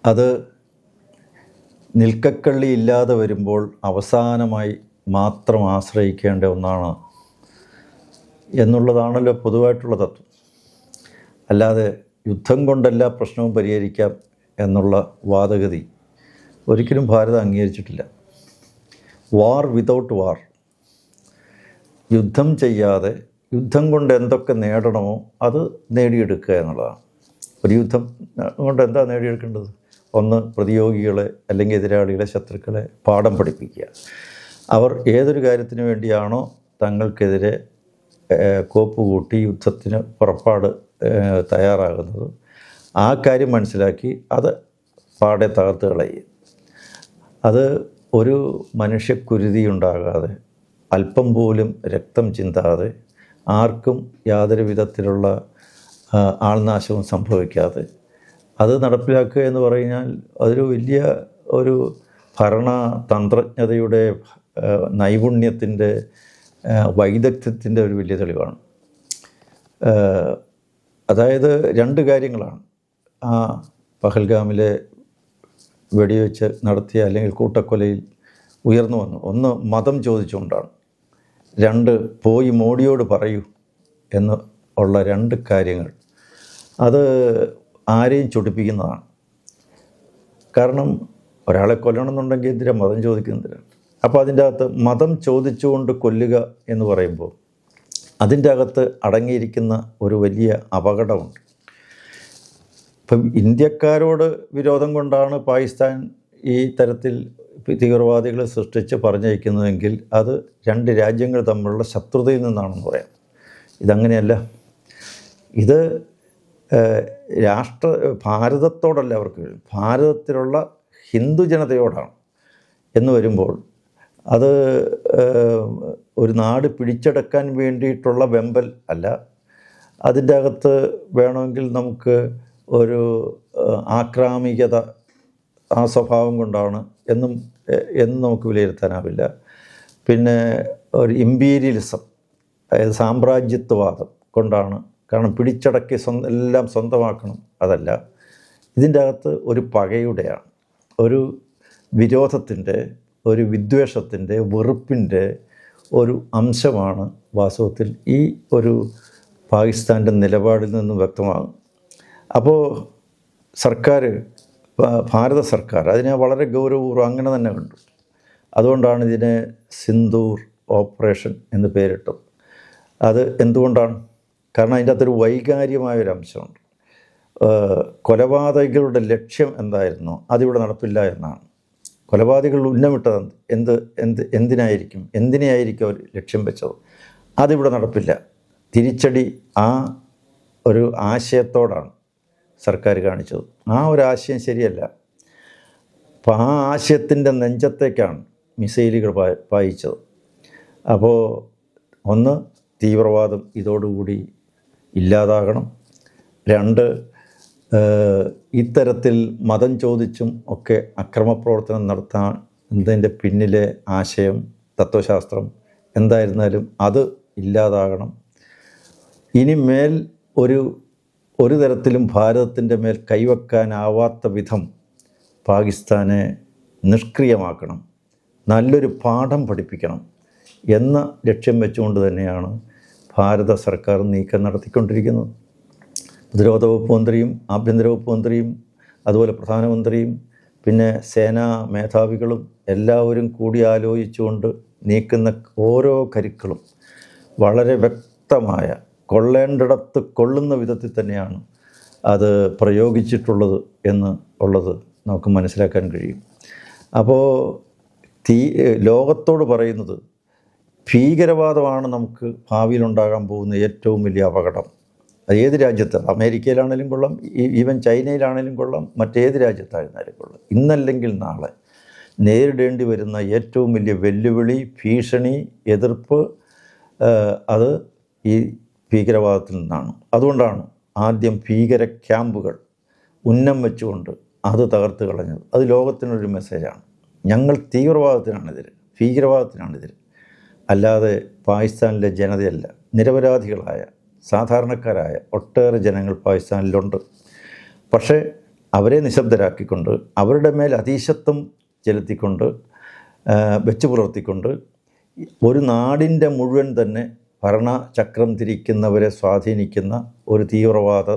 അത് നിൽക്കക്കള്ളി ഇല്ലാതെ വരുമ്പോൾ അവസാനമായി മാത്രം ആശ്രയിക്കേണ്ട ഒന്നാണ് എന്നുള്ളതാണല്ലോ പൊതുവായിട്ടുള്ള തത്വം. അല്ലാതെ യുദ്ധം കൊണ്ടെല്ലാ പ്രശ്നവും പരിഹരിക്കാം എന്നുള്ള വാദഗതി ഒരിക്കലും ഭാരതം അംഗീകരിച്ചിട്ടില്ല. വാർ വിതൗട്ട് വാർ, യുദ്ധം ചെയ്യാതെ യുദ്ധം കൊണ്ട് എന്തൊക്കെ നേടണമോ അത് നേടിയെടുക്കുക എന്നുള്ളതാണ്. ഒരു യുദ്ധം കൊണ്ട് എന്താ നേടിയെടുക്കേണ്ടത്? ഒന്ന്, പ്രതിയോഗികളെ അല്ലെങ്കിൽ എതിരാളികളെ, ശത്രുക്കളെ പാഠം പഠിപ്പിക്കുക. അവർ ഏതൊരു കാര്യത്തിന് വേണ്ടിയാണോ തങ്ങൾക്കെതിരെ കോപ്പ് കൂട്ടി യുദ്ധത്തിന് പുറപ്പാട് തയ്യാറാകുന്നത്, ആ കാര്യം മനസ്സിലാക്കി അത് പാടെ തകർത്ത് കളയുക. അത് ഒരു മനുഷ്യക്കുരുതി ഉണ്ടാകാതെ, അല്പം പോലും രക്തം ചിന്താതെ, ആർക്കും യാതൊരു വിധത്തിലുള്ള ആൾനാശവും സംഭവിക്കാതെ അത് നടപ്പിലാക്കുക എന്ന് പറഞ്ഞാൽ അതൊരു വലിയ ഒരു ഭരണതന്ത്രജ്ഞതയുടെ നൈപുണ്യത്തിൻ്റെ വൈദഗ്ധ്യത്തിൻ്റെ ഒരു വലിയ തെളിവാണ്. അതായത് രണ്ട് കാര്യങ്ങളാണ് ആ പഹൽഗാമിലെ വെടിവെച്ച് നടത്തിയ അല്ലെങ്കിൽ കൂട്ടക്കൊലയിൽ ഉയർന്നു വന്നു. ഒന്ന്, മതം ചോദിച്ചുകൊണ്ടാണ്. രണ്ട്, പോയി മോഡിയോട് പറയൂ എന്ന് ഉള്ള രണ്ട് കാര്യങ്ങൾ. അത് ആരെയും ചൊടിപ്പിക്കുന്നതാണ്. കാരണം ഒരാളെ കൊല്ലണമെന്നുണ്ടെങ്കിൽ എന്തിനാ മതം ചോദിക്കുന്നതിനാണ്. അപ്പോൾ അതിൻ്റെ അകത്ത് മതം ചോദിച്ചുകൊണ്ട് കൊല്ലുക എന്ന് പറയുമ്പോൾ അതിൻ്റെ അകത്ത് അടങ്ങിയിരിക്കുന്ന ഒരു വലിയ അപകടമുണ്ട്. ഇപ്പം ഇന്ത്യക്കാരോട് വിരോധം കൊണ്ടാണ് പാകിസ്ഥാൻ ഈ തരത്തിൽ തീവ്രവാദികളെ സൃഷ്ടിച്ച് പറഞ്ഞയക്കുന്നതെങ്കിൽ അത് രണ്ട് രാജ്യങ്ങൾ തമ്മിലുള്ള ശത്രുതയിൽ നിന്നാണെന്ന് പറയാം. ഇതങ്ങനെയല്ല. ഇത് ഭാരതത്തോടല്ല അവർക്ക്, ഭാരതത്തിലുള്ള ഹിന്ദു ജനതയോടാണ് എന്ന് വരുമ്പോൾ അത് ഒരു നാട് പിടിച്ചെടുക്കാൻ വേണ്ടിയിട്ടുള്ള വെമ്പൽ അല്ല. അതിൻ്റെ അകത്ത് വേണമെങ്കിൽ നമുക്ക് ഒരു ആക്രാമികത, ആ സ്വഭാവം കൊണ്ടാണ് എന്നും നമുക്ക് വിലയിരുത്താനാവില്ല. പിന്നെ ഒരു ഇമ്പീരിയലിസം, അതായത് സാമ്രാജ്യത്വവാദം കൊണ്ടാണ്. കാരണം പിടിച്ചടക്കി എല്ലാം സ്വന്തമാക്കണം, അതല്ല. ഇതിൻ്റെ അകത്ത് ഒരു പകയുടെയാണ്, ഒരു വിരോധത്തിൻ്റെ, ഒരു വിദ്വേഷത്തിൻ്റെ, വെറുപ്പിൻ്റെ ഒരു അംശമാണ് വാസ്തവത്തിൽ ഈ ഒരു പാകിസ്ഥാൻ്റെ നിലപാടിൽ നിന്നും വ്യക്തമാകും. അപ്പോൾ സർക്കാർ, ഭാരത സർക്കാർ അതിനെ വളരെ ഗൗരവപൂർവ്വം അങ്ങനെ തന്നെ കണ്ടു. അതുകൊണ്ടാണ് ഇതിനെ സിന്ദൂർ ഓപ്പറേഷൻ എന്ന് പേരിട്ടത്. അത് എന്തുകൊണ്ടാണ്? കാരണം അതിൻ്റെ അകത്തൊരു വൈകാര്യമായൊരു അംശമുണ്ട്. കൊലപാതകികളുടെ ലക്ഷ്യം എന്തായിരുന്നു അതിവിടെ നടപ്പില്ല എന്നാണ്. കൊലപാതകൾ ഉന്നമിട്ടത് എന്തിനെയായിരിക്കും അവർ ലക്ഷ്യം വെച്ചത്? അതിവിടെ നടപ്പില്ല. തിരിച്ചടി ആ ഒരു ആശയത്തോടാണ് സർക്കാർ കാണിച്ചത്. ആ ഒരു ആശയം ശരിയല്ല. അപ്പോൾ ആ ആശയത്തിൻ്റെ നെഞ്ചത്തേക്കാണ് മിസൈലുകൾ പായിച്ചത്. അപ്പോൾ ഒന്ന്, തീവ്രവാദം ഇതോടുകൂടി ഇല്ലാതാകണം. രണ്ട്, ഇത്തരത്തിൽ മതം ചോദിച്ചും ഒക്കെ അക്രമപ്രവർത്തനം നടത്താൻ ഇതിൻ്റെ പിന്നിലെ ആശയം, തത്വശാസ്ത്രം എന്തായിരുന്നാലും അത് ഇല്ലാതാകണം. ഇനി മേൽ ഒരു തരത്തിലും ഭാരതത്തിൻ്റെ മേൽ കൈവെക്കാനാവാത്ത വിധം പാകിസ്ഥാനെ നിഷ്ക്രിയമാക്കണം, നല്ലൊരു പാഠം പഠിപ്പിക്കണം എന്ന ലക്ഷ്യം വെച്ചുകൊണ്ട് തന്നെയാണ് ഭാരത സർക്കാർ നീക്കം നടത്തിക്കൊണ്ടിരിക്കുന്നത്. പ്രതിരോധ വകുപ്പ് മന്ത്രിയും ആഭ്യന്തര വകുപ്പ് മന്ത്രിയും അതുപോലെ പ്രധാനമന്ത്രിയും പിന്നെ സേനാ മേധാവികളും എല്ലാവരും കൂടി ആലോചിച്ചുകൊണ്ട് നീക്കുന്ന ഓരോ കരുക്കളും വളരെ വ്യക്തമായ, കൊള്ളേണ്ടിടത്ത് കൊള്ളുന്ന വിധത്തിൽ തന്നെയാണ് അത് പ്രയോഗിച്ചിട്ടുള്ളത് എന്ന് ഉള്ളത് നമുക്ക് മനസ്സിലാക്കാൻ കഴിയും. അപ്പോൾ ലോകത്തോട് പറയുന്നത് ഭീകരവാദമാണ് നമുക്ക് ഭാവിയിലുണ്ടാകാൻ പോകുന്ന ഏറ്റവും വലിയ അപകടം. അത് ഏത് രാജ്യത്ത്, അമേരിക്കയിലാണെങ്കിലും കൊള്ളാം, ഈവൻ ചൈനയിലാണെങ്കിലും കൊള്ളാം, മറ്റേത് രാജ്യത്തായിരുന്നാലും കൊള്ളാം, ഇന്നല്ലെങ്കിൽ നാളെ നേരിടേണ്ടി വരുന്ന ഏറ്റവും വലിയ വെല്ലുവിളി, ഭീഷണി, എതിർപ്പ് അത് ഈ ഭീകരവാദത്തിൽ നിന്നാണ്. അതുകൊണ്ടാണ് ആദ്യം ഭീകര ക്യാമ്പുകൾ ഉന്നം വെച്ചുകൊണ്ട് അത് തകർത്ത് കളഞ്ഞത്. അത് ലോകത്തിനൊരു മെസ്സേജാണ്. ഞങ്ങൾ തീവ്രവാദത്തിനാണെതിരെ, ഭീകരവാദത്തിനാണെതിരെ, അല്ലാതെ പാകിസ്ഥാനിലെ ജനതയല്ല. നിരപരാധികളായ സാധാരണക്കാരായ ഒട്ടേറെ ജനങ്ങൾ പാകിസ്ഥാനിലുണ്ട്. പക്ഷേ അവരെ നിശബ്ദരാക്കിക്കൊണ്ട് അവരുടെ മേൽ അതീശത്വം ചെലുത്തിക്കൊണ്ട് വെച്ച് പുലർത്തിക്കൊണ്ട് ഒരു നാടിൻ്റെ മുഴുവൻ തന്നെ ഭരണചക്രം തിരിക്കുന്നവരെ സ്വാധീനിക്കുന്ന ഒരു തീവ്രവാദ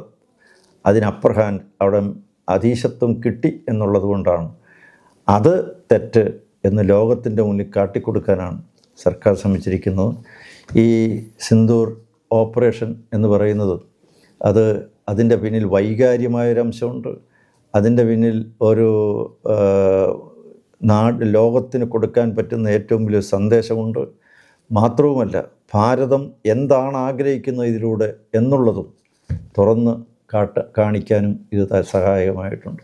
അതിനപ്പർ ഹാൻഡ് അവിടെ അതീശത്വം കിട്ടി എന്നുള്ളത് കൊണ്ടാണ് അത് തെറ്റ് എന്ന് ലോകത്തിൻ്റെ മുന്നിൽ കാട്ടിക്കൊടുക്കാനാണ് സർക്കാർ ശ്രമിച്ചിരിക്കുന്നത്. ഈ സിന്ദൂർ ഓപ്പറേഷൻ എന്ന് പറയുന്നത് അതിൻ്റെ പിന്നിൽ വൈകാര്യമായൊരംശമുണ്ട്. അതിൻ്റെ പിന്നിൽ ഒരു ലോകത്തിന് കൊടുക്കാൻ പറ്റുന്ന ഏറ്റവും വലിയ സന്ദേശമുണ്ട്. മാത്രവുമല്ല, ഭാരതം എന്താണ് ആഗ്രഹിക്കുന്നത് ഇതിലൂടെ എന്നുള്ളതും തുറന്ന് കാണിക്കാനും ഇത് സഹായകമായിട്ടുണ്ട്.